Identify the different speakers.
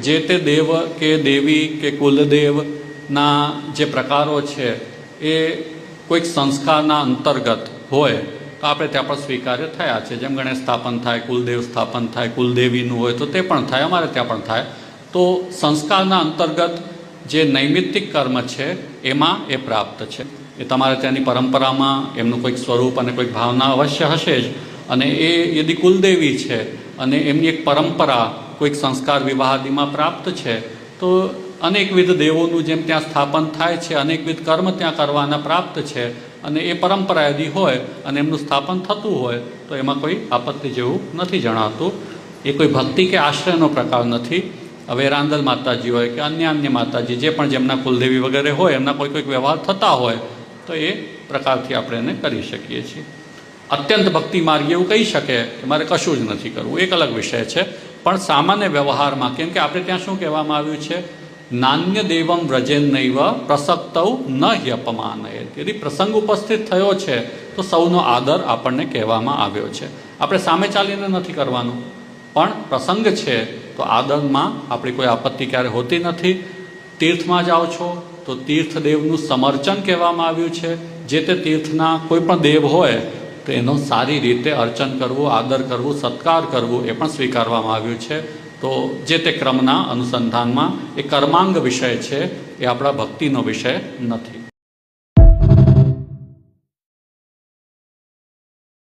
Speaker 1: જે તે દેવ કે દેવી કે કુલદેવના જે પ્રકારો છે એ કોઈક સંસ્કારના અંતર્ગત હોય તો આપણે ત્યાં પણ સ્વીકાર્ય થયા છે. જેમ ગણેશ સ્થાપન થાય, કુલદેવ સ્થાપન થાય, કુલદેવીનું હોય તો તે પણ થાય, અમારે ત્યાં પણ થાય. તો સંસ્કારના અંતર્ગત જે નૈમિત્તિક કર્મ છે એમાં એ પ્રાપ્ત છે. એ તમારે ત્યાંની પરંપરામાં એમનું કોઈક સ્વરૂપ અને કોઈક ભાવના અવશ્ય હશે જ. અને એ યદિ કુલદેવી છે અને એમની એક પરંપરા કોઈક સંસ્કાર વિવાહાદિમાં પ્રાપ્ત છે તો અનેકવિધ દેવોનું જેમ ત્યાં સ્થાપન થાય છે, અનેકવિધ કર્મ ત્યાં કરવાના પ્રાપ્ત છે અને એ પરંપરા યદિ હોય અને એમનું સ્થાપન થતું હોય તો એમાં કોઈ આપત્તિ જેવું નથી જણાતું. એ કોઈ ભક્તિ કે આશ્રયનો પ્રકાર નથી. હવે રાંદલ માતાજી હોય કે અન્ય માતાજી જે પણ જેમના કુલદેવી વગેરે હોય એમના કોઈક વ્યવહાર થતા હોય તો એ પ્રકારથી આપણે એને કરી શકીએ છીએ. અત્યંત ભક્તિ માર્ગ એવું કહી શકે કે મારે કશું જ નથી કરવું, એક અલગ વિષય છે. પણ સામાન્ય વ્યવહારમાં, કેમ કે આપણે ત્યાં શું કહેવામાં આવ્યું છે, નાન્ય દેવમ વ્રજેન નૈવ પ્રસક્તૌ ન હ્યપમાનયેત. यदि પ્રસંગ ઉપસ્થિત થયો છે તો સૌનો આદર આપણને કહેવામાં આવ્યો છે. આપણે સામે ચાલીને નથી કરવાનું, પણ પ્રસંગ છે તો આદરમાં આપણી કોઈ આપત્તિ ક્યારે હોતી નથી. તીર્થમાં જાઓ છો તો તીર્થદેવનું સમર્ચન કહેવામાં આવ્યું છે. જે તે તીર્થના કોઈ પણ દેવ હોય તો એનો સારી રીતે અર્ચન કરવું, આદર કરવું, સત્કાર કરવું એ પણ સ્વીકારવામાં આવ્યું છે. તો જે તે ક્રમના અનુસંધાનમાં એ કર્માંગ વિષય છે, એ આપણા ભક્તિનો વિષય નથી.